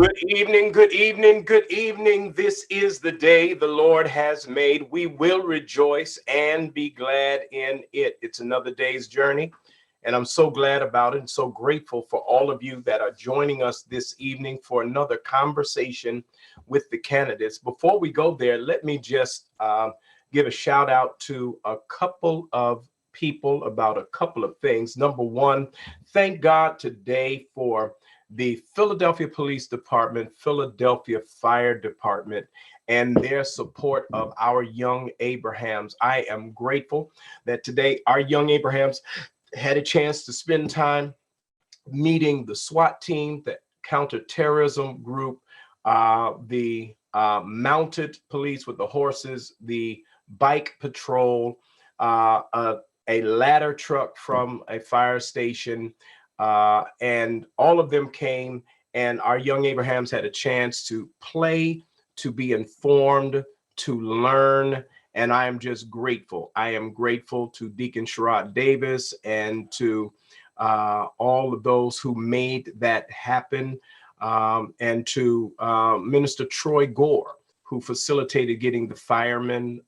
Good evening, good evening, good evening. This is the day the Lord has made. We will rejoice and be glad in it. It's another day's journey, and I'm so glad about it and so grateful for all of you that are joining us this evening for another conversation with the candidates. Before we go there, let me just give a shout out to a couple of people about a couple of things. Number one, thank God today for the Philadelphia Police Department, Philadelphia Fire Department, and their support of our young Abrahams. I am grateful that today our young Abrahams had a chance to spend time meeting the SWAT team, the counterterrorism group, the mounted police with the horses, the bike patrol, a ladder truck from a fire station, and all of them came, and our young Abrahams had a chance to play, to be informed, to learn. And I am just grateful. I am grateful to Deacon Sherrod Davis and to all of those who made that happen, and to Minister Troy Gore, who facilitated getting the firemen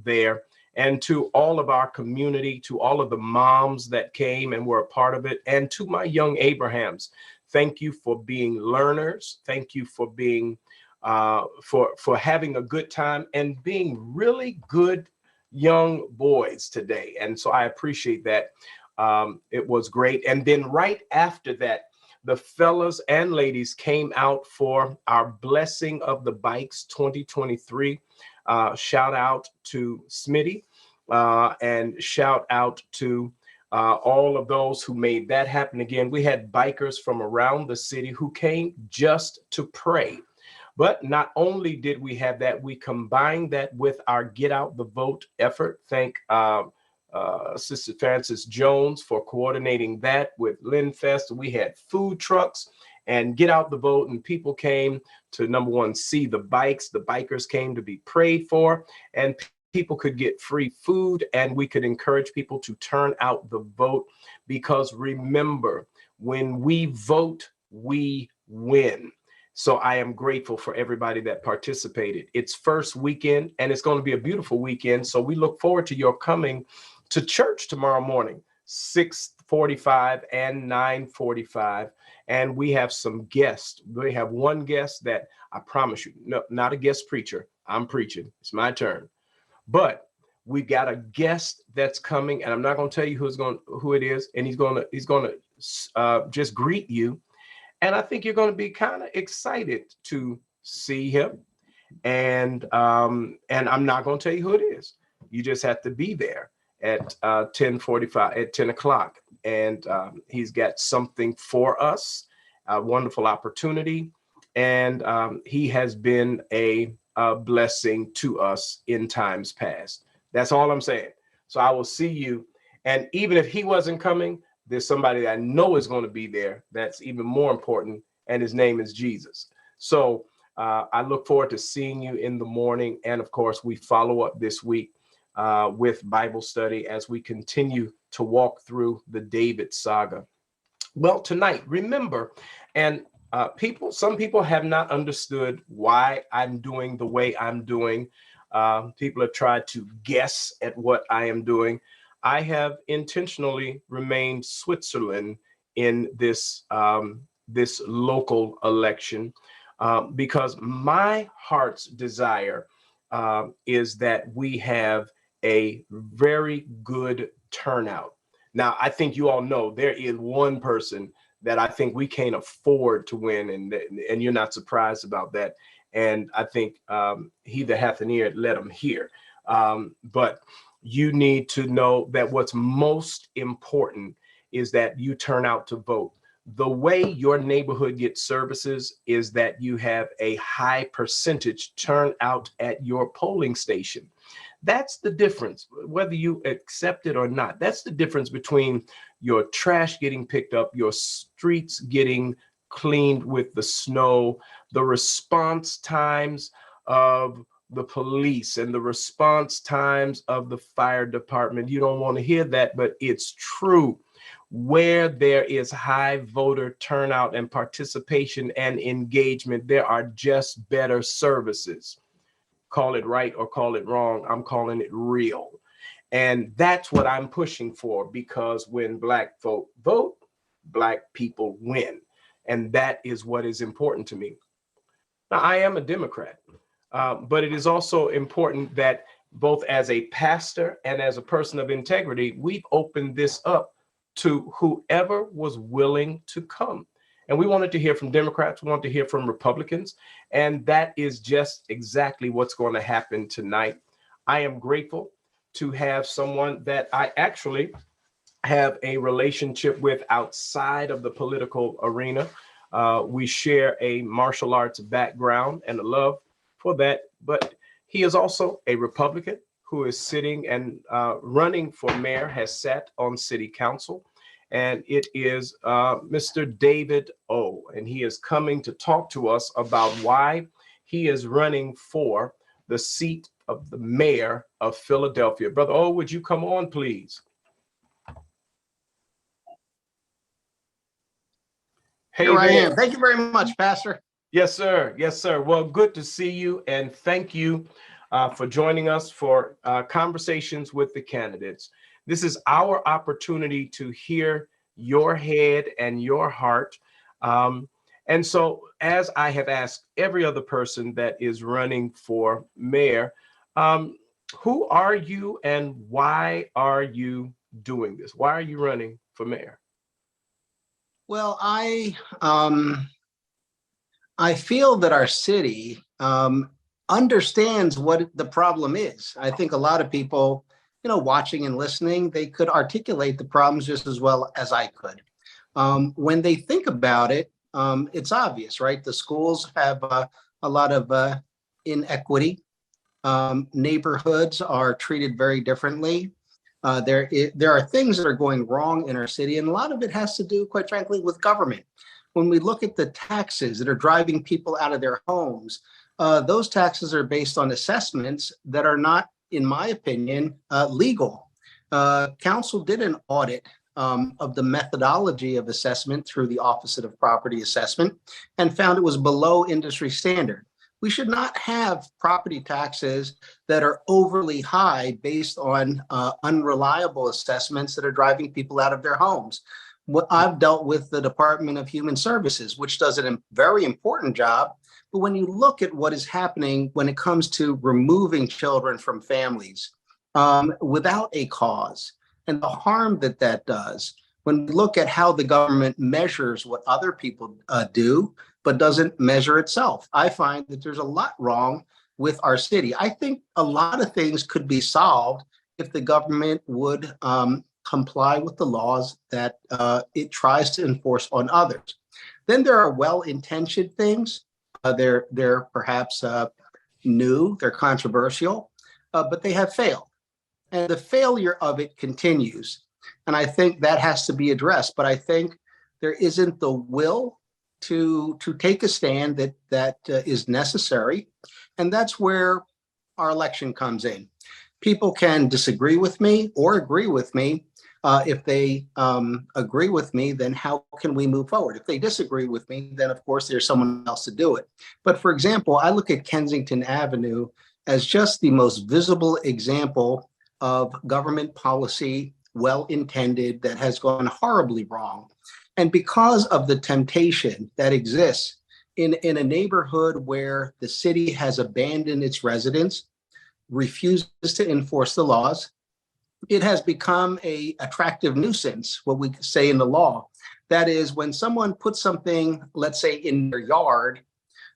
there, and to all of our community, to all of the moms that came and were a part of it, and to my young Abrahams. Thank you for being learners. Thank you for being for having a good time and being really good young boys today. And so I appreciate that. It was great. And then right after that, the fellas and ladies came out for our Blessing of the Bikes 2023. Shout out to Smitty, and shout out to all of those who made that happen. Again, we had bikers from around the city who came just to pray. But not only did we have that, we combined that with our Get Out the Vote effort. Thank Sister Frances Jones for coordinating that with LynFest. We had food trucks and Get Out the Vote, and people came to, number one, see the bikes. The bikers came to be prayed for, and people could get free food, and we could encourage people to turn out the vote, because remember, when we vote, we win. So I am grateful for everybody that participated. It's first weekend, and it's going to be a beautiful weekend. So we look forward to your coming to church tomorrow morning, 6:45 and 9:45. And we have some guests. We have one guest that I promise you, no, not a guest preacher. I'm preaching. It's my turn. But we got a guest that's coming, and I'm not going to tell you who it is, and he's going to just greet you. And I think you're going to be kind of excited to see him. And I'm not going to tell you who it is. You just have to be there at 10:45, at 10 o'clock. And he's got something for us, a wonderful opportunity. And he has been a blessing to us in times past. That's all I'm saying. So I will see you. And even if he wasn't coming, there's somebody that I know is going to be there that's even more important, and his name is Jesus. So I look forward to seeing you in the morning. And of course, we follow up this week with Bible study as we continue to walk through the David saga. Well, tonight, remember, and some people have not understood why I'm doing the way I'm doing. People have tried to guess at what I am doing. I have intentionally remained Switzerland in this this local election, because my heart's desire is that we have a very good turnout. Now, I think you all know there is one person that I think we can't afford to win, and you're not surprised about that. And I think he that hath an ear, let him hear. But you need to know that what's most important is that you turn out to vote. The way your neighborhood gets services is that you have a high percentage turnout at your polling station. That's the difference, whether you accept it or not. That's the difference between your trash getting picked up, your streets getting cleaned with the snow, the response times of the police and the response times of the fire department. You don't want to hear that, but it's true. where there is high voter turnout and participation and engagement, there are just better services. Call it right or call it wrong, I'm calling it real. And that's what I'm pushing for, because when Black folk vote, Black people win. And that is what is important to me. Now, I am a Democrat, but it is also important that both as a pastor and as a person of integrity, we've opened this up to whoever was willing to come. And we wanted to hear from Democrats, we want to hear from Republicans, and that is just exactly what's going to happen tonight. I am grateful to have someone that I actually have a relationship with outside of the political arena. We share a martial arts background and a love for that, but he is also a Republican who is sitting and running for mayor, has sat on city council, and it is Mr. David O. And he is coming to talk to us about why he is running for the seat of the mayor of Philadelphia. Brother O, would you come on, please? Hey, here I am. Thank you very much, Pastor. Yes, sir. Yes, sir. Well, good to see you, and thank you for joining us for conversations with the candidates. This is our opportunity to hear your head and your heart. And so, as I have asked every other person that is running for mayor, who are you and why are you doing this? Why are you running for mayor? Well, I feel that our city understands what the problem is. I think a lot of people, watching and listening, they could articulate the problems just as well as I could. When they think about it, it's obvious, right? The schools have a lot of inequity. Neighborhoods are treated very differently. There are things that are going wrong in our city, and a lot of it has to do, quite frankly, with government. When we look at the taxes that are driving people out of their homes, those taxes are based on assessments that are not, in my opinion, legal. Council did an audit of the methodology of assessment through the Office of Property Assessment and found it was below industry standard. We should not have property taxes that are overly high based on unreliable assessments that are driving people out of their homes. I've dealt with the Department of Human Services, which does a very important job. But when you look at what is happening when it comes to removing children from families without a cause and the harm that that does, when we look at how the government measures what other people do, but doesn't measure itself, I find that there's a lot wrong with our city. I think a lot of things could be solved if the government would comply with the laws that it tries to enforce on others. Then there are well-intentioned things. They're perhaps new, they're controversial, but they have failed. And the failure of it continues. And I think that has to be addressed. But I think there isn't the will to take a stand that is necessary. And that's where our election comes in. People can disagree with me or agree with me. If they agree with me, then how can we move forward? If they disagree with me, then of course there's someone else to do it. But for example, I look at Kensington Avenue as just the most visible example of government policy, well-intended, that has gone horribly wrong. And because of the temptation that exists in a neighborhood where the city has abandoned its residents, refuses to enforce the laws, it has become an attractive nuisance, what we say in the law. That is, when someone puts something, let's say, in their yard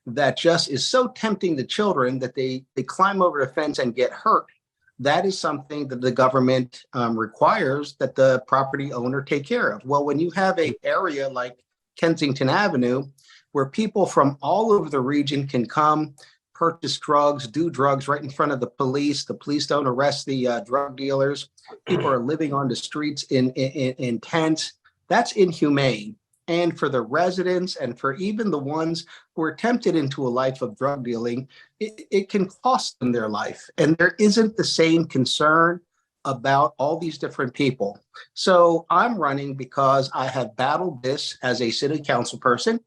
that just is so tempting to children that they climb over the fence and get hurt, that is something that the government requires that the property owner take care of. Well, when you have an area like Kensington Avenue, where people from all over the region can come, purchase drugs, do drugs right in front of the police don't arrest the drug dealers. People are living on the streets in tents. That's inhumane. And for the residents and for even the ones who are tempted into a life of drug dealing, it can cost them their life. And there isn't the same concern about all these different people. So I'm running because I have battled this as a city council person.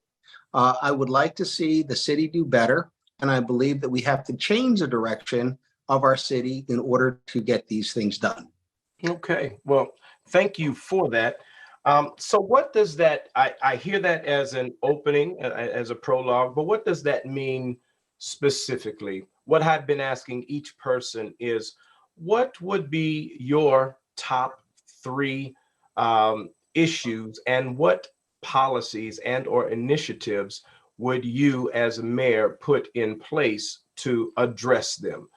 I would like to see the city do better. And I believe that we have to change the direction of our city in order to get these things done. Okay, well, thank you for that. So what does that, I hear that as an opening, as a prologue, but what does that mean specifically? What I've been asking each person is, what would be your top three issues, and what policies and or initiatives would you as a mayor put in place to address them?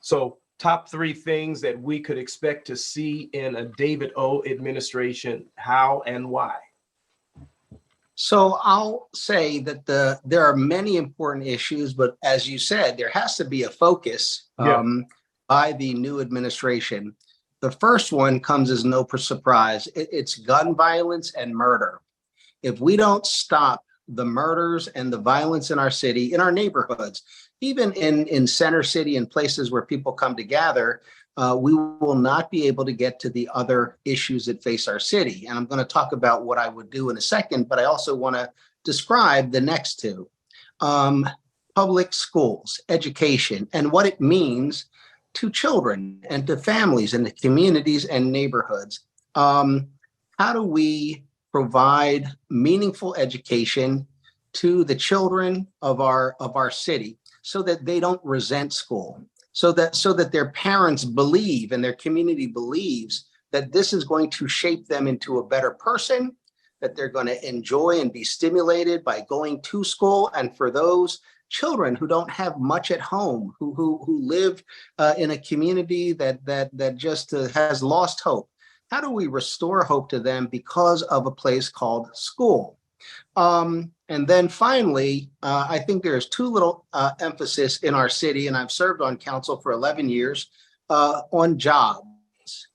So top three things that we could expect to see in a David O. administration, how and why? So I'll say that there are many important issues, but as you said, there has to be a focus Yeah. by the new administration. The first one comes as no surprise. It's gun violence and murder. If we don't stop the murders and the violence in our city, in our neighborhoods, even in center city and places where people come to gather, we will not be able to get to the other issues that face our city. And I'm going to talk about what I would do in a second, but I also want to describe the next two. Public schools, education, and what it means to children and to families and the communities and neighborhoods. How do we provide meaningful education to the children of our city so that they don't resent school, so that their parents believe and their community believes that this is going to shape them into a better person, that they're going to enjoy and be stimulated by going to school. And for those children who don't have much at home, who live in a community that just has lost hope, how do we restore hope to them because of a place called school? And then finally, I think there's too little emphasis in our city, and I've served on council for 11 years, on jobs.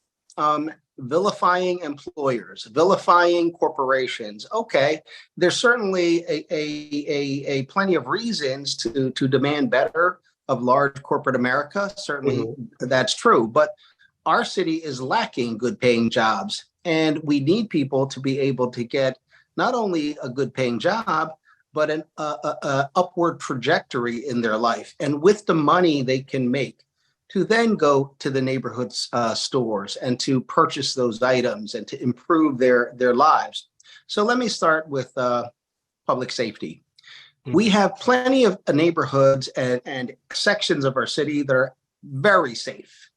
Vilifying employers, vilifying corporations. Okay, there's certainly a plenty of reasons to demand better of large corporate America. Certainly, that's true. But our city is lacking good paying jobs, and we need people to be able to get not only a good paying job, but an upward trajectory in their life. And with the money they can make, to then go to the neighborhood stores and to purchase those items and to improve their lives. So let me start with public safety. We have plenty of neighborhoods and sections of our city that are very safe.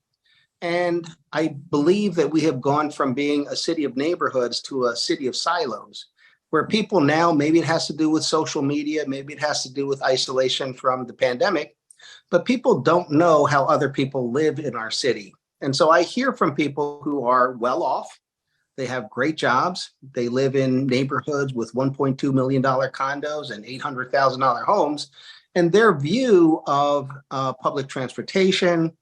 And I believe that we have gone from being a city of neighborhoods to a city of silos, where people now, maybe it has to do with social media, maybe it has to do with isolation from the pandemic, but people don't know how other people live in our city. And so I hear from people who are well off. They have great jobs. They live in neighborhoods with $1.2 million condos and $800,000 homes. And their view of public transportation,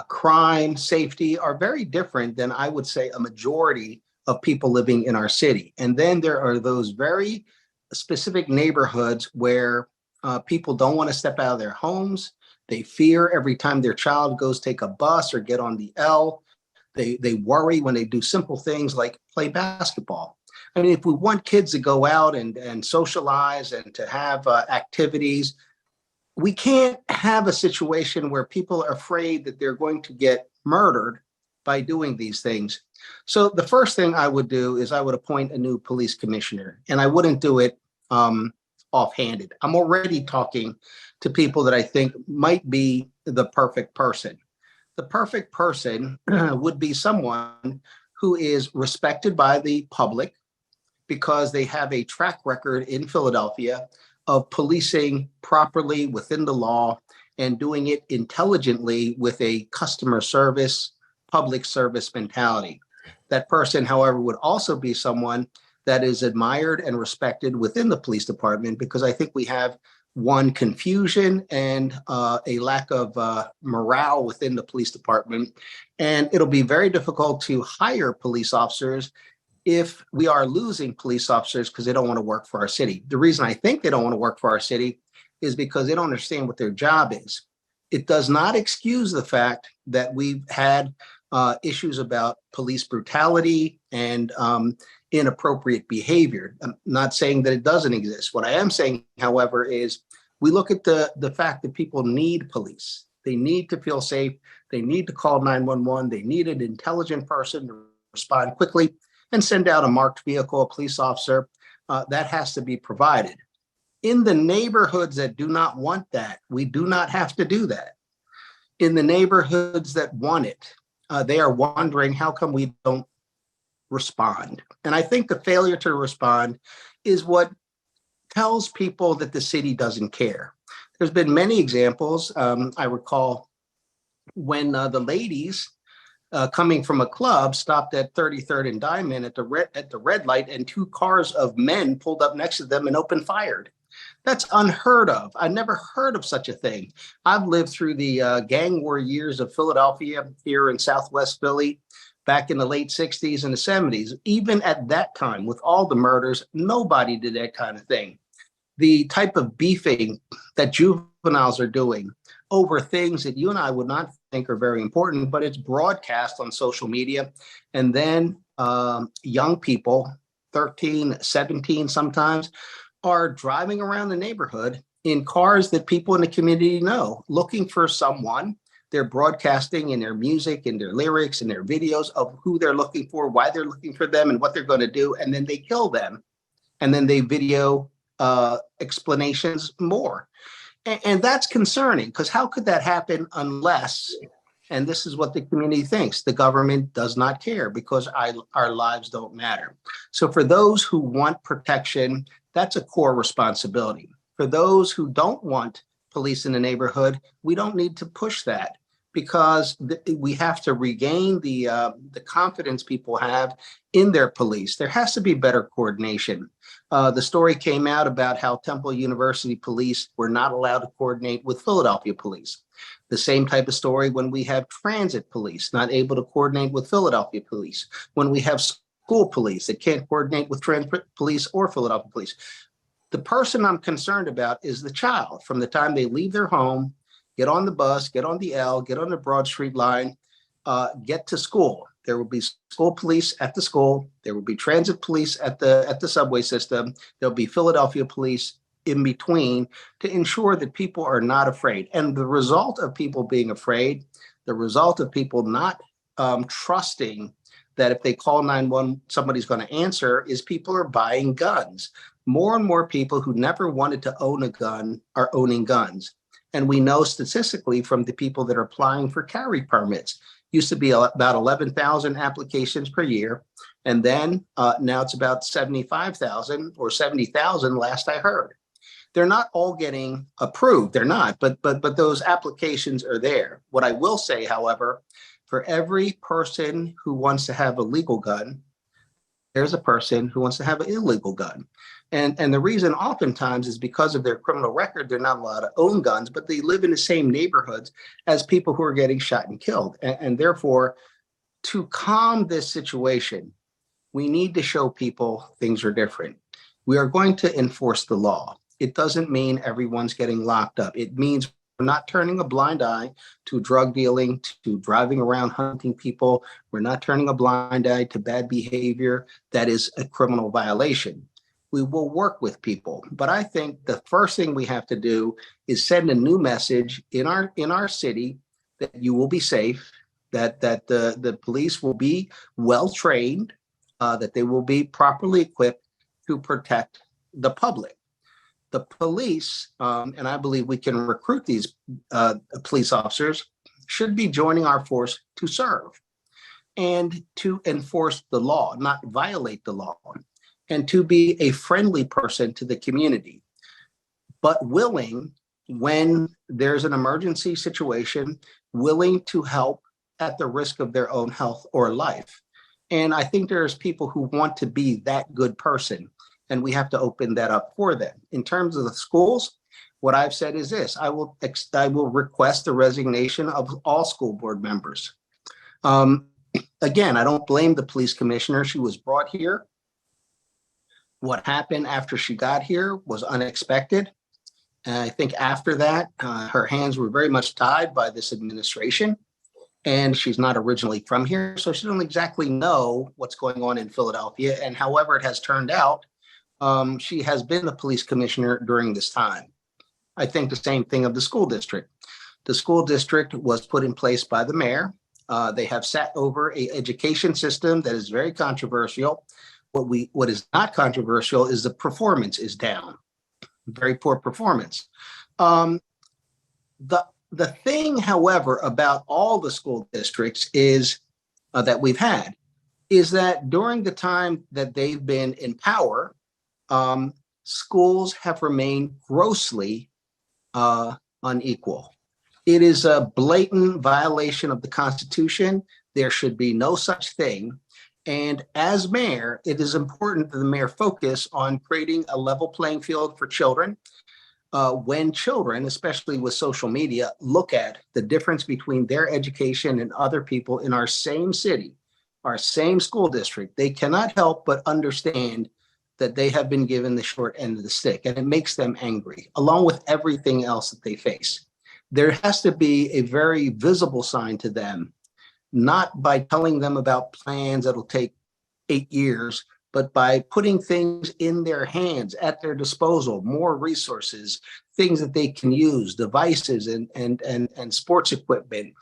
crime, safety are very different than, I would say, a majority of people living in our city. And then there are those very specific neighborhoods where people don't want to step out of their homes. They fear every time their child goes take a bus or get on the L. They worry when they do simple things like play basketball. I mean, if we want kids to go out and socialize and to have activities, we can't have a situation where people are afraid that they're going to get murdered by doing these things. So the first thing I would do is I would appoint a new police commissioner, and I wouldn't do it offhanded. I'm already talking to people that I think might be the perfect person. The perfect person would be someone who is respected by the public because they have a track record in Philadelphia of policing properly within the law and doing it intelligently with a customer service, public service mentality. That person, however, would also be someone that is admired and respected within the police department, because I think we have one, confusion and a lack of morale within the police department. And it'll be very difficult to hire police officers if we are losing police officers because they don't want to work for our city. The reason I think they don't want to work for our city is because they don't understand what their job is. It does not excuse the fact that we've had issues about police brutality and inappropriate behavior. I'm not saying that it doesn't exist. What I am saying, however, is we look at the fact that people need police. They need to feel safe. They need to call 911. They need an intelligent person to respond quickly and send out a marked vehicle, a police officer. That has to be provided. In the neighborhoods that do not want that, we do not have to do that. In the neighborhoods that want it, they are wondering, how come we don't respond? And I think the failure to respond is what tells people that the city doesn't care. There's been many examples. I recall when the ladies coming from a club stopped at 33rd and Diamond at the red light, and 2 cars of men pulled up next to them and opened fire. That's unheard of. I never heard of such a thing. I've lived through the gang war years of Philadelphia here in Southwest Philly back in the late 60s and the 70s. Even at that time, with all the murders, nobody did that kind of thing. The type of beefing that juveniles are doing over things that you and I would not think are very important, but it's broadcast on social media. And then young people, 13, 17 sometimes, are driving around the neighborhood in cars that people in the community know, looking for someone. They're broadcasting in their music, in their lyrics, in their videos of who they're looking for, why they're looking for them, and what they're going to do. And then they kill them. And then they video explanations more. And that's concerning, because how could that happen unless, and this is what the community thinks, the government does not care because our lives don't matter. So for those who want protection, that's a core responsibility. For those who don't want police in the neighborhood, we don't need to push that, because we have to regain the confidence people have in their police. There has to be better coordination. The story came out about how Temple University police were not allowed to coordinate with Philadelphia police. The same type of story when we have transit police not able to coordinate with Philadelphia police. When we have school police that can't coordinate with transit police or Philadelphia police. The person I'm concerned about is the child. From the time they leave their home, get on the bus, get on the L, get on the Broad Street line, get to school. There will be school police at the school. There will be transit police at the subway system. There'll be Philadelphia police in between to ensure that people are not afraid. And the result of people being afraid, the result of people not trusting that if they call 911, somebody's going to answer, is people are buying guns. More and more people who never wanted to own a gun are owning guns. And we know statistically from the people that are applying for carry permits, used to be about 11,000 applications per year. And then now it's about 75,000 or 70,000 last I heard. They're not all getting approved. They're not, but those applications are there. What I will say, however, for every person who wants to have a legal gun, there's a person who wants to have an illegal gun. And the reason oftentimes is because of their criminal record, they're not allowed to own guns, but they live in the same neighborhoods as people who are getting shot and killed. And therefore, to calm this situation, we need to show people things are different. We are going to enforce the law. It doesn't mean everyone's getting locked up. It means we're not turning a blind eye to drug dealing, to driving around hunting people. We're not turning a blind eye to bad behavior that is a criminal violation. We will work with people. But I think the first thing we have to do is send a new message in our city that you will be safe, that the police will be well trained, that they will be properly equipped to protect the public. The police, and I believe we can recruit these police officers, should be joining our force to serve and to enforce the law, not violate the law, and to be a friendly person to the community, but willing, when there's an emergency situation, willing to help at the risk of their own health or life. And I think there's people who want to be that good person, and we have to open that up for them. In terms of the schools, what I've said is this: I will request the resignation of all school board members. Again, I don't blame the police commissioner. She was brought here. What happened after she got here was unexpected. And I think after that, her hands were very much tied by this administration. and she's not originally from here, so she doesn't exactly know what's going on in Philadelphia. And however it has turned out, she has been the police commissioner during this time. I think the same thing of the school district. The school district was put in place by the mayor. They have sat over an education system that is very controversial. What is not controversial is the performance is down, very poor performance. The thing, however, about all the school districts is that we've had is that during the time that they've been in power, schools have remained grossly unequal. It is a blatant violation of the Constitution. There should be no such thing. And as mayor, it is important that the mayor focus on creating a level playing field for children. When children, especially with social media, look at the difference between their education and other people in our same city, our same school district, they cannot help but understand that they have been given the short end of the stick, and it makes them angry, along with everything else that they face. There has to be a very visible sign to them, not by telling them about plans that'll take 8 years, but by putting things in their hands at their disposal, more resources, things that they can use, devices and sports equipment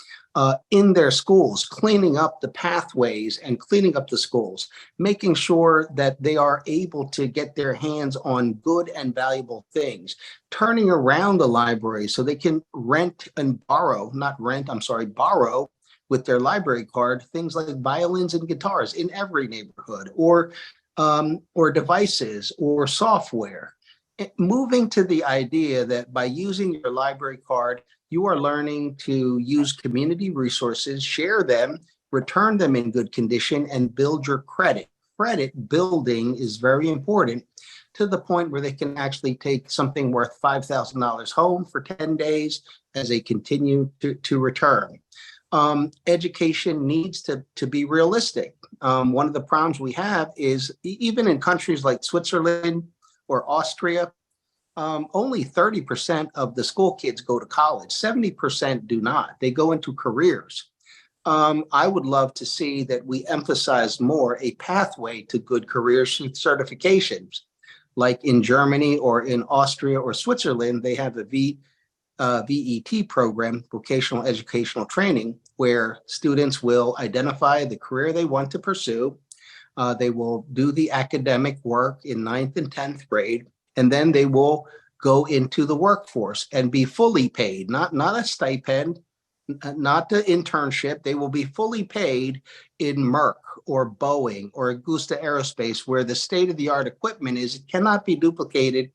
in their schools, cleaning up the pathways and cleaning up the schools, making sure that they are able to get their hands on good and valuable things, turning around the library so they can rent and borrow, not rent, I'm sorry, borrow with their library card, things like violins and guitars in every neighborhood, or devices or software. Moving to the idea that by using your library card, you are learning to use community resources, share them, return them in good condition, and build your credit. Credit building is very important to the point where they can actually take something worth $5,000 home for 10 days as they continue to return. Education needs to be realistic. One of the problems we have is even in countries like Switzerland or Austria, only 30% of the school kids go to college. 70% do not. They go into careers. I would love to see that we emphasize more a pathway to good careers through certifications. Like in Germany or in Austria or Switzerland, they have a VET program, vocational educational training, where students will identify the career they want to pursue. They will do the academic work in 9th and 10th grade, and then they will go into the workforce and be fully paid, not a stipend, not the internship. They will be fully paid in Merck or Boeing or Augusta Aerospace, where the state-of-the-art equipment is. It cannot be duplicated,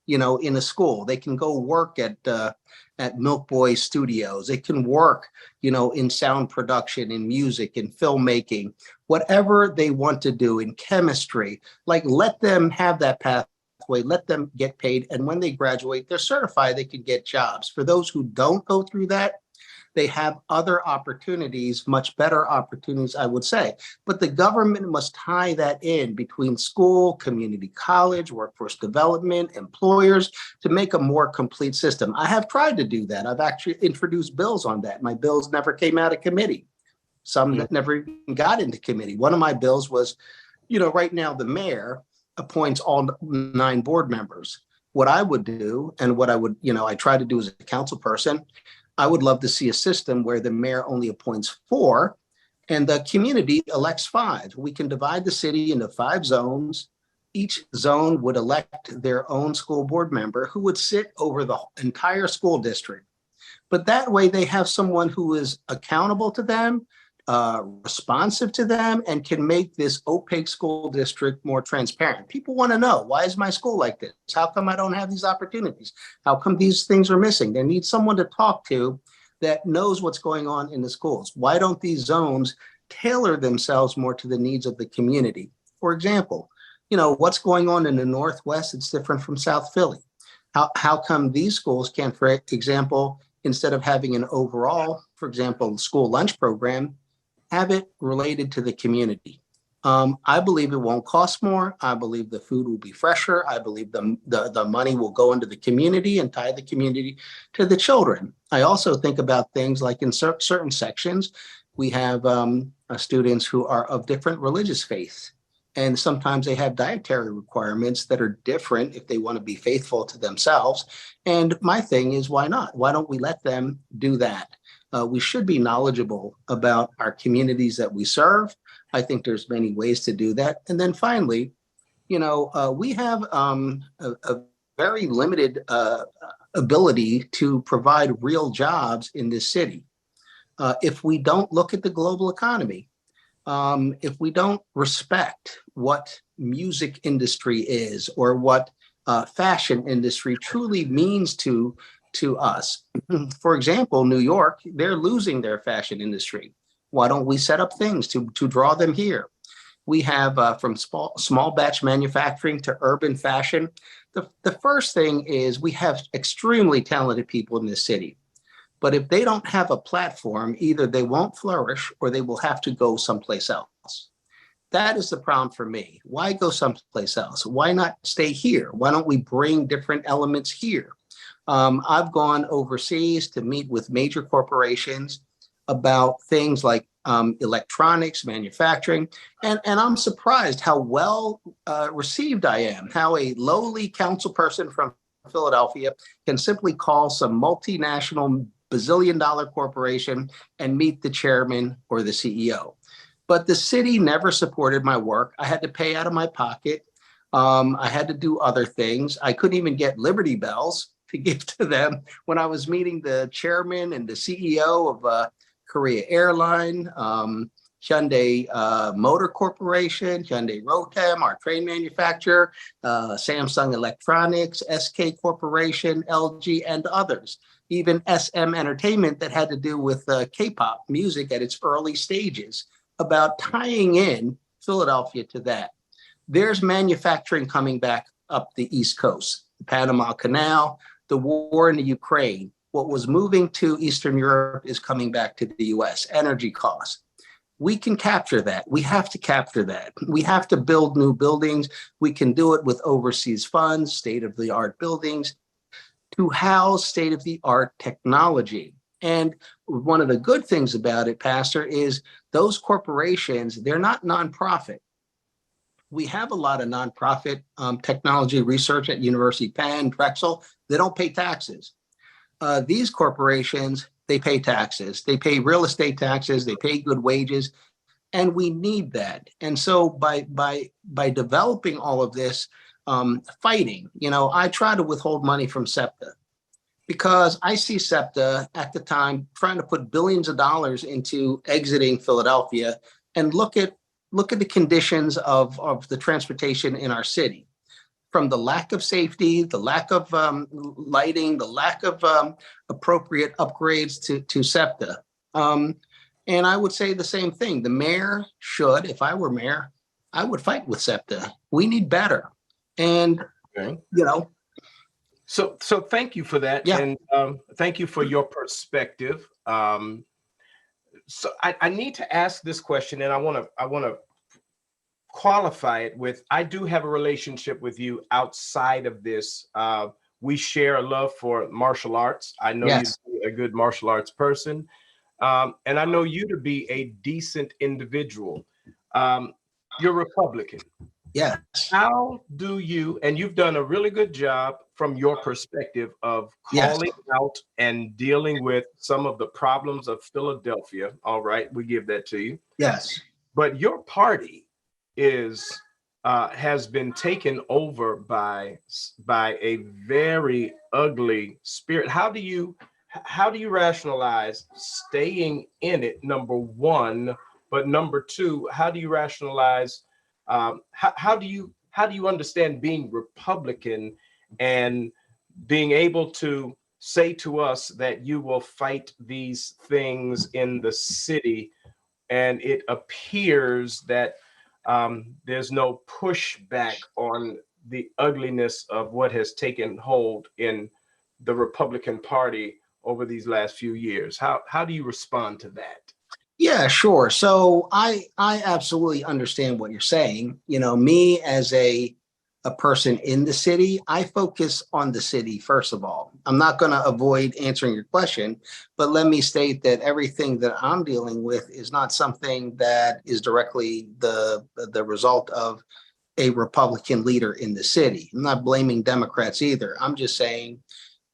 in a school. They can go work at Milk Boy Studios. They can work, in sound production, in music, in filmmaking, whatever they want to do, in chemistry. Like, let them have that pathway, let them get paid. And when they graduate, they're certified, they can get jobs. For those who don't go through that, they have other opportunities, much better opportunities, I would say. But the government must tie that in between school, community college, workforce development, employers, to make a more complete system. I have tried to do that. I've actually introduced bills on that. My bills never came out of committee. Some that never even got into committee. One of my bills was, right now the mayor appoints all 9 board members. What I would do, and what I try to do as a council person, I would love to see a system where the mayor only appoints 4 and the community elects 5. We can divide the city into 5 zones. Each zone would elect their own school board member who would sit over the entire school district. But that way they have someone who is accountable to them, responsive to them, and can make this opaque school district more transparent. People want to know, why is my school like this? How come I don't have these opportunities? How come these things are missing? They need someone to talk to that knows what's going on in the schools. Why don't these zones tailor themselves more to the needs of the community? For example, what's going on in the Northwest? It's different from South Philly. How come these schools can't, for example, instead of having an overall, for example, school lunch program, have it related to the community? I believe it won't cost more. I believe the food will be fresher. I believe the money will go into the community and tie the community to the children. I also think about things like in certain sections, we have students who are of different religious faiths. And sometimes they have dietary requirements that are different if they want to be faithful to themselves. And my thing is, why not? Why don't we let them do that? We should be knowledgeable about our communities that we serve. I think there's many ways to do that. And then finally, we have a very limited ability to provide real jobs in this city. If we don't look at the global economy, if we don't respect what music industry is or what fashion industry truly means to us. For example, New York, they're losing their fashion industry. Why don't we set up things to draw them here? We have from small batch manufacturing to urban fashion. The first thing is we have extremely talented people in this city. But if they don't have a platform, either they won't flourish or they will have to go someplace else. That is the problem for me. Why go someplace else? Why not stay here? Why don't we bring different elements here? I've gone overseas to meet with major corporations about things like electronics, manufacturing, and I'm surprised how well received I am, how a lowly council person from Philadelphia can simply call some multinational bazillion-dollar corporation and meet the chairman or the CEO. But the city never supported my work. I had to pay out of my pocket. I had to do other things. I couldn't even get Liberty Bells to give to them when I was meeting the chairman and the CEO of Korea Airline, Hyundai Motor Corporation, Hyundai Rotem, our train manufacturer, Samsung Electronics, SK Corporation, LG, and others. Even SM Entertainment that had to do with K-pop music at its early stages, about tying in Philadelphia to that. There's manufacturing coming back up the East Coast, the Panama Canal, the war in the Ukraine. What was moving to Eastern Europe is coming back to the US, energy costs. We can capture that. We have to capture that. We have to build new buildings. We can do it with overseas funds, state-of-the-art buildings, to house state-of-the-art technology. And one of the good things about it, Pastor, is those corporations, they're not nonprofit. We have a lot of nonprofit technology research at University Penn, Drexel. They don't pay taxes. These corporations, they pay taxes. They pay real estate taxes. They pay good wages. And we need that. And so by developing all of this, fighting, I try to withhold money from SEPTA because I see SEPTA at the time trying to put billions of dollars into exiting Philadelphia, and look at the conditions of the transportation in our city, from the lack of safety, the lack of lighting, the lack of appropriate upgrades to SEPTA. And I would say the same thing. The mayor should, if I were mayor, I would fight with SEPTA. We need better. And, okay. So thank you for that. Yeah. And thank you for your perspective. So I need to ask this question, and I want to qualify it with, I do have a relationship with you outside of this. We share a love for martial arts. I know Yes. you're a good martial arts person. And I know you to be a decent individual. You're Republican. Yes. How do you, and you've done a really good job from your perspective of calling out and dealing with some of the problems of Philadelphia. All right, we give that to you. Yes. But your party has been taken over by a very ugly spirit. How do you rationalize staying in it, number one? But number two, how do you rationalize, how do you understand being Republican and being able to say to us that you will fight these things in the city, and it appears that there's no pushback on the ugliness of what has taken hold in the Republican Party over these last few years? How do you respond to that? Yeah, sure. So I absolutely understand what you're saying. You know, me as a person in the city, I focus on the city first of all. I'm not going to avoid answering your question, but let me state that everything that I'm dealing with is not something that is directly the result of a Republican leader in the city. I'm not blaming Democrats either. I'm just saying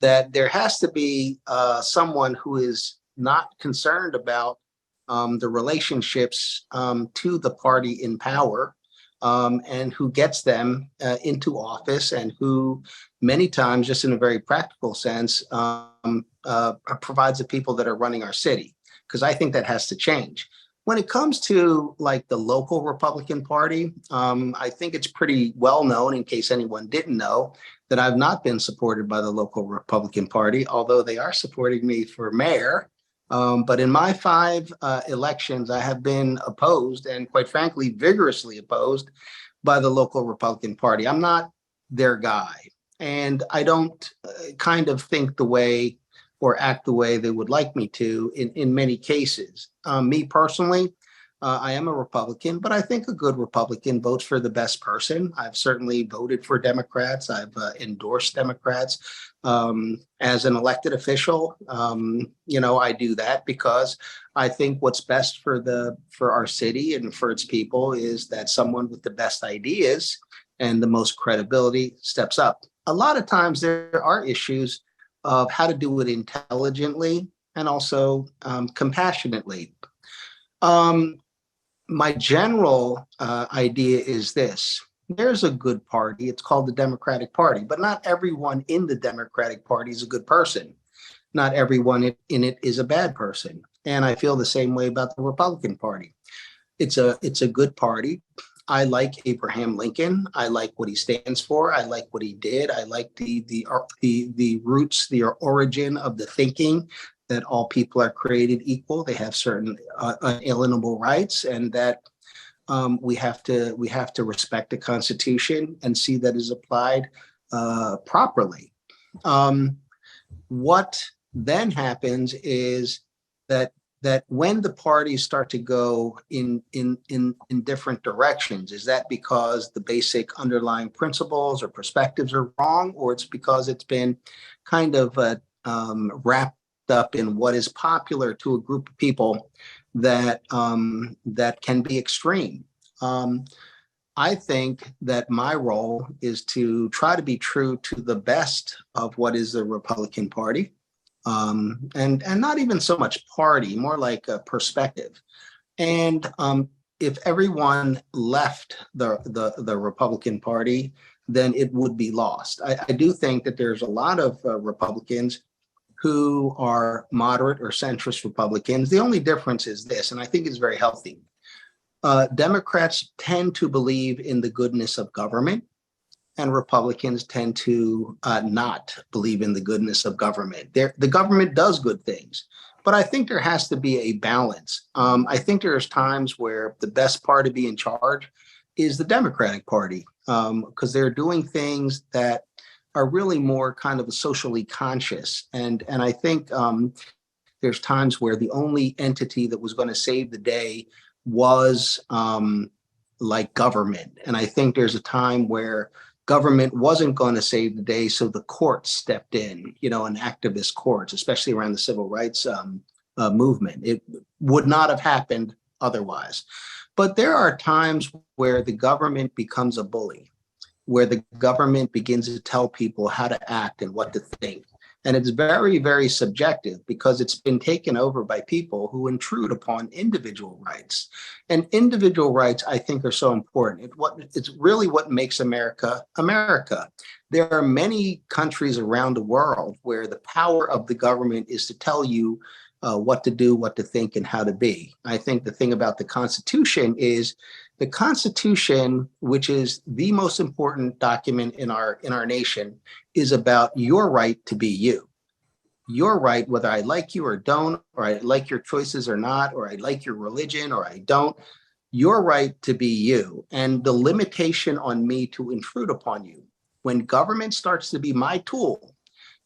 that there has to be someone who is not concerned about the relationships to the party in power, and who gets them into office, and who many times, just in a very practical sense, provides the people that are running our city. Because I think that has to change. When it comes to like the local Republican Party, I think it's pretty well known, in case anyone didn't know, that I've not been supported by the local Republican Party, although they are supporting me for mayor. But in my five elections, I have been opposed, and quite frankly, vigorously opposed by the local Republican Party. I'm not their guy. And I don't kind of think the way or act the way they would like me to in many cases. Me personally, I am a Republican, but I think a good Republican votes for the best person. I've certainly voted for Democrats. I've endorsed Democrats as an elected official. I do that because I think what's best for our city and for its people is that someone with the best ideas and the most credibility steps up. A lot of times there are issues of how to do it intelligently and also compassionately. Um, my general idea is this. There's a good party. It's called the Democratic Party, but not everyone in the Democratic Party is a good person. Not everyone in it is a bad person. And I feel the same way about the Republican Party. It's a good party. I like Abraham Lincoln. I like what he stands for. I like what he did. I like the roots, the origin of the thinking that all people are created equal. They have certain unalienable rights, and that we have to respect the Constitution and see that is applied properly. Um, what then happens is that when the parties start to go in different directions, is that because the basic underlying principles or perspectives are wrong, or it's because it's been kind of wrapped up in what is popular to a group of people that can be extreme? Um, I think that my role is to try to be true to the best of what is the Republican Party, and not even so much party, more like a perspective. And if everyone left the Republican Party, then it would be lost. I do think that there's a lot of Republicans who are moderate or centrist Republicans. The only difference is this, and I think it's very healthy. Democrats tend to believe in the goodness of government, and Republicans tend to not believe in the goodness of government. The government does good things, but I think there has to be a balance. I think there's times where the best part to be in charge is the Democratic Party, because they're doing things that are really more kind of socially conscious. And I think there's times where the only entity that was going to save the day was like government. And I think there's a time where government wasn't going to save the day, so the courts stepped in, and activist courts, especially around the civil rights movement. It would not have happened otherwise. But there are times where the government becomes a bully, where the government begins to tell people how to act and what to think. And it's very, very subjective because it's been taken over by people who intrude upon individual rights. And individual rights, I think, are so important. It's really what makes America, America. There are many countries around the world where the power of the government is to tell you what to do, what to think, and how to be. I think the thing about the Constitution is the Constitution, which is the most important document in our nation, is about your right to be you. Your right, whether I like you or don't, or I like your choices or not, or I like your religion or I don't, your right to be you, and the limitation on me to intrude upon you. When government starts to be my tool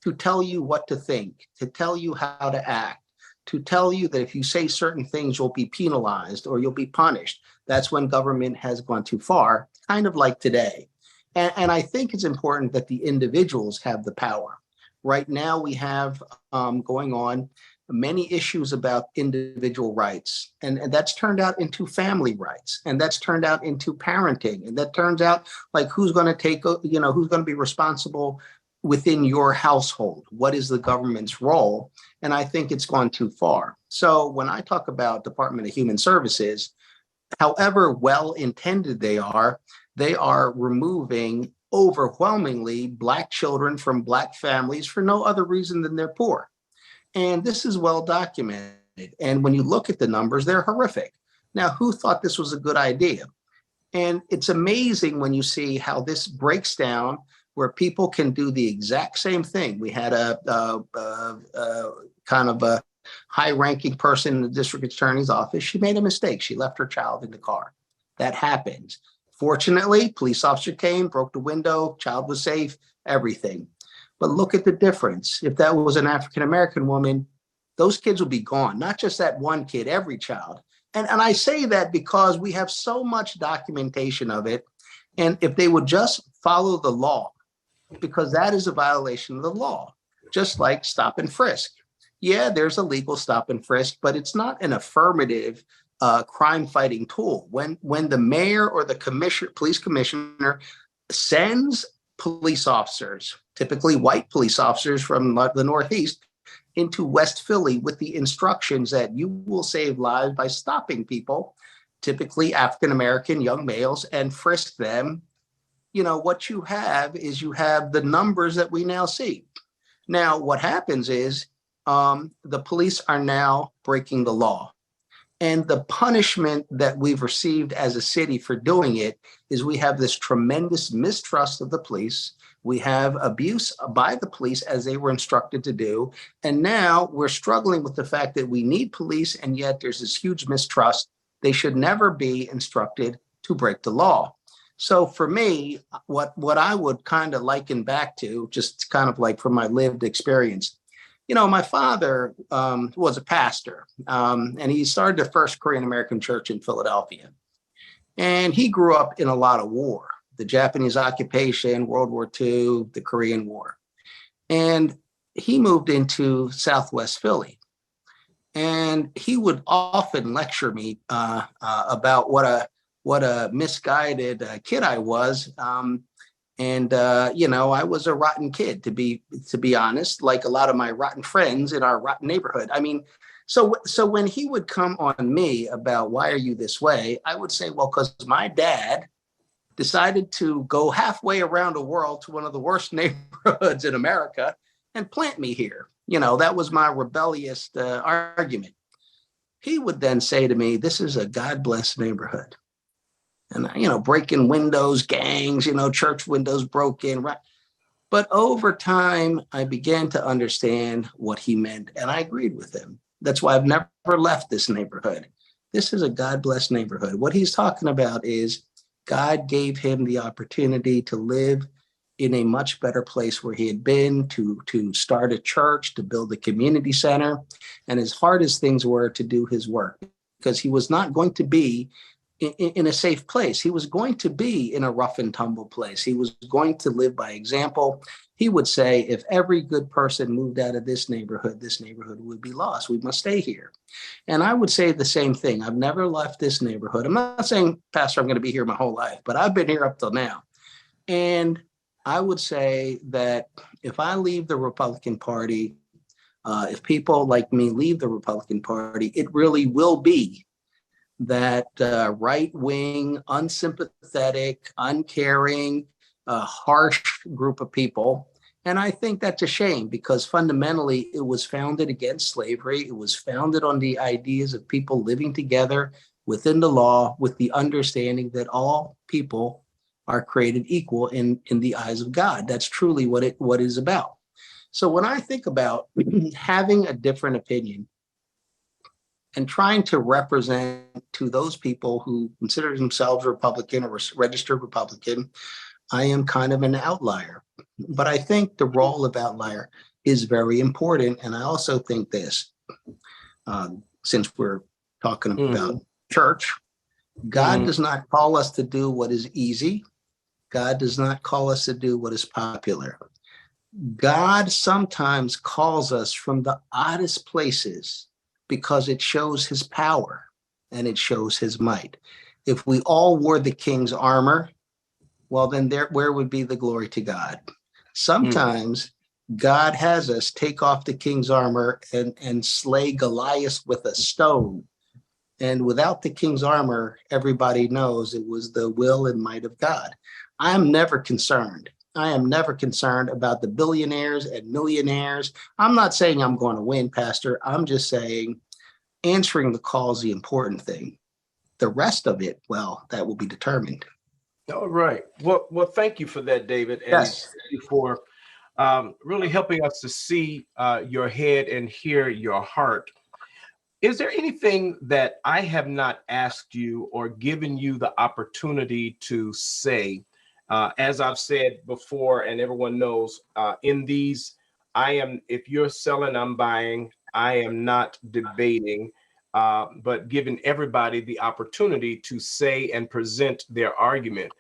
to tell you what to think, to tell you how to act, to tell you that if you say certain things, you'll be penalized or you'll be punished. That's when government has gone too far, kind of like today. And I think it's important that the individuals have the power. Right now, we have going on many issues about individual rights, and that's turned out into family rights, and that's turned out into parenting, and that turns out like who's going to take, who's going to be responsible within your household. What is the government's role? And I think it's gone too far. So when I talk about Department of Human Services, however well-intended they are removing overwhelmingly Black children from Black families for no other reason than they're poor. And this is well documented. And when you look at the numbers, they're horrific. Now, who thought this was a good idea? And it's amazing when you see how this breaks down, where people can do the exact same thing. We had a kind of a high-ranking person in the district attorney's office. She made a mistake. She left her child in the car. That happens. Fortunately, police officer came, broke the window, child was safe, everything. But look at the difference. If that was an African-American woman, those kids would be gone. Not just that one kid, every child. And I say that because we have so much documentation of it. And if they would just follow the law, because that is a violation of the law, just like stop and frisk. Yeah, there's a legal stop and frisk, but it's not an affirmative crime-fighting tool. When the mayor or the police commissioner sends police officers, typically white police officers from the Northeast, into West Philly with the instructions that you will save lives by stopping people, typically African-American young males, and frisk them, what you have is you have the numbers that we now see. Now, what happens is the police are now breaking the law. And the punishment that we've received as a city for doing it is we have this tremendous mistrust of the police. We have abuse by the police as they were instructed to do. And now we're struggling with the fact that we need police, and yet there's this huge mistrust. They should never be instructed to break the law. So for me, what I would kind of liken back to, just kind of like from my lived experience, my father was a pastor, and he started the first Korean American church in Philadelphia. And he grew up in a lot of war, the Japanese occupation, World War II, the Korean War. And he moved into Southwest Philly. And he would often lecture me about what a misguided kid I was. I was a rotten kid, to be honest, like a lot of my rotten friends in our rotten neighborhood. I mean, so when he would come on me about why are you this way, I would say, well, because my dad decided to go halfway around the world to one of the worst neighborhoods in America and plant me here. That was my rebellious argument. He would then say to me, this is a God-blessed neighborhood. And, breaking windows, gangs, church windows broken. Right? But over time, I began to understand what he meant, and I agreed with him. That's why I've never left this neighborhood. This is a God-blessed neighborhood. What he's talking about is God gave him the opportunity to live in a much better place where he had been, to start a church, to build a community center. And as hard as things were to do his work, because he was not going to be in a safe place. He was going to be in a rough and tumble place. He was going to live by example. He would say, if every good person moved out of this neighborhood would be lost. We must stay here. And I would say the same thing. I've never left this neighborhood. I'm not saying, Pastor, I'm going to be here my whole life, but I've been here up till now. And I would say that if I leave the Republican Party, if people like me leave the Republican Party, it really will be that right-wing, unsympathetic, uncaring, harsh group of people. And I think that's a shame, because fundamentally it was founded against slavery. It was founded on the ideas of people living together within the law with the understanding that all people are created equal in the eyes of God. That's truly what it is about. So when I think about having a different opinion and trying to represent to those people who consider themselves Republican or registered Republican, I am kind of an outlier. But I think the role of outlier is very important. And I also think this: since we're talking about Mhm. church. God Mhm. does not call us to do what is easy. God does not call us to do what is popular. God sometimes calls us from the oddest places because it shows his power and it shows his might. If we all wore the king's armor, well, then where would be the glory to God? Mm. Sometimes God has us take off the king's armor and slay Goliath with a stone. And without the king's armor, everybody knows it was the will and might of God. I'm never concerned. I am never concerned about the billionaires and millionaires. I'm not saying I'm going to win, Pastor. I'm just saying answering the call is the important thing. The rest of it, well, that will be determined. All right. Well, thank you for that, David, and Yes. thank you for really helping us to see your head and hear your heart. Is there anything that I have not asked you or given you the opportunity to say? As I've said before, and everyone knows, in these, if you're selling, I'm buying. I am not debating, but giving everybody the opportunity to say and present their argument.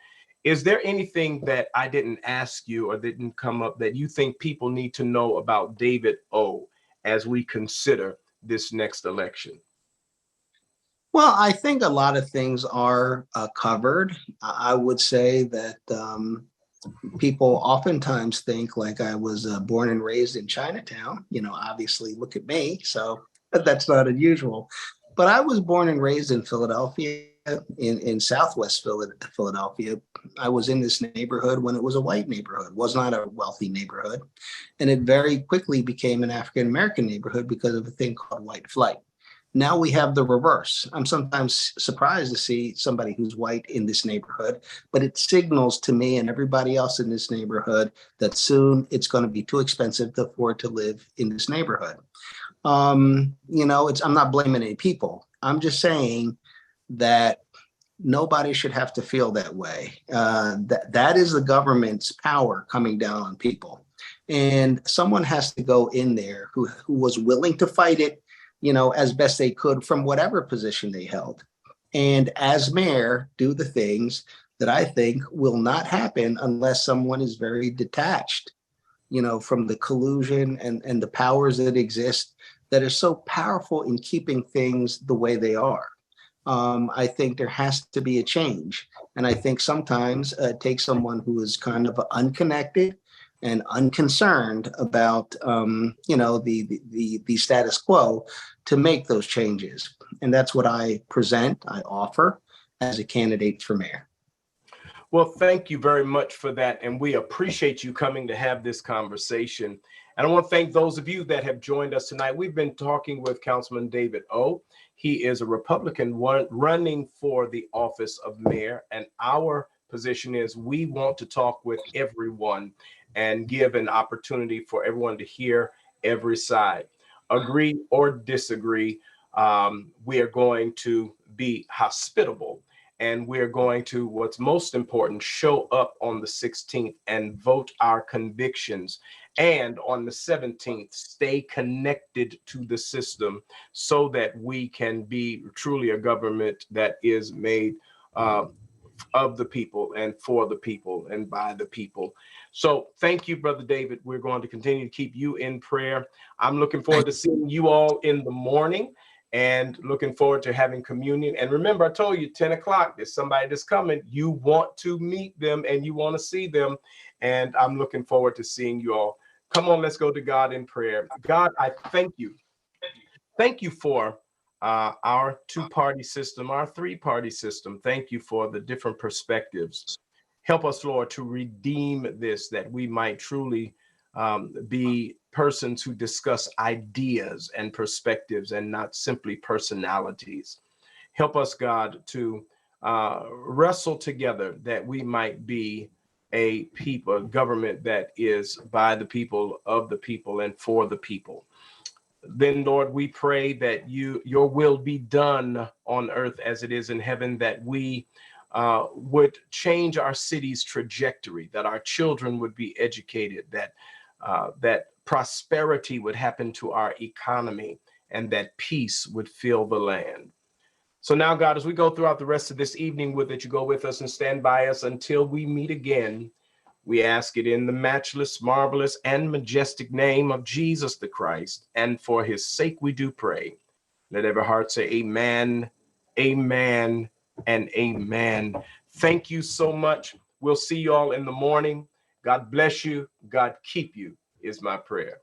Is there anything that I didn't ask you or didn't come up that you think people need to know about David O as we consider this next election? Well, I think a lot of things are covered. I would say that people oftentimes think like I was born and raised in Chinatown. Obviously, look at me. So that's not unusual. But I was born and raised in Philadelphia, in Southwest Philadelphia. I was in this neighborhood when it was a white neighborhood, was not a wealthy neighborhood. And it very quickly became an African American neighborhood because of a thing called white flight. Now we have the reverse. I'm sometimes surprised to see somebody who's white in this neighborhood, but it signals to me and everybody else in this neighborhood that soon it's going to be too expensive to afford to live in this neighborhood. I'm not blaming any people. I'm just saying that nobody should have to feel that way. That is the government's power coming down on people. And someone has to go in there who was willing to fight it, as best they could from whatever position they held. And as mayor, do the things that I think will not happen unless someone is very detached, from the collusion and the powers that exist that are so powerful in keeping things the way they are. I think there has to be a change. And I think sometimes it takes someone who is kind of unconnected and unconcerned about, the status quo to make those changes. And that's what I offer as a candidate for mayor. Well, thank you very much for that. And we appreciate you coming to have this conversation. And I want to thank those of you that have joined us tonight. We've been talking with Councilman David O. He is a Republican running for the office of mayor. And our position is we want to talk with everyone and give an opportunity for everyone to hear every side. Agree or disagree, we are going to be hospitable. And we're going to, what's most important, show up on the 16th and vote our convictions. And on the 17th, stay connected to the system so that we can be truly a government that is made of the people and for the people and by the people. So thank you, Brother David. We're going to continue to keep you in prayer. I'm looking forward to seeing you all in the morning and looking forward to having communion. And remember, I told you 10 o'clock, there's somebody that's coming. You want to meet them and you want to see them. And I'm looking forward to seeing you all. Come on, let's go to God in prayer. God, I thank you. Thank you for our two-party system, our three-party system. Thank you for the different perspectives. Help us, Lord, to redeem this, that we might truly be persons who discuss ideas and perspectives and not simply personalities. Help us, God, to wrestle together that we might be a people, a government that is by the people, of the people, and for the people. Then, Lord, we pray that your will be done on earth as it is in heaven, that we would change our city's trajectory, that our children would be educated, that prosperity would happen to our economy, and that peace would fill the land. So now, God, as we go throughout the rest of this evening, would that you go with us and stand by us until we meet again. We ask it in the matchless, marvelous, and majestic name of Jesus the Christ, and for his sake we do pray. Let every heart say amen, amen, and amen. Thank you so much. We'll see you all in the morning. God bless you. God keep you is my prayer.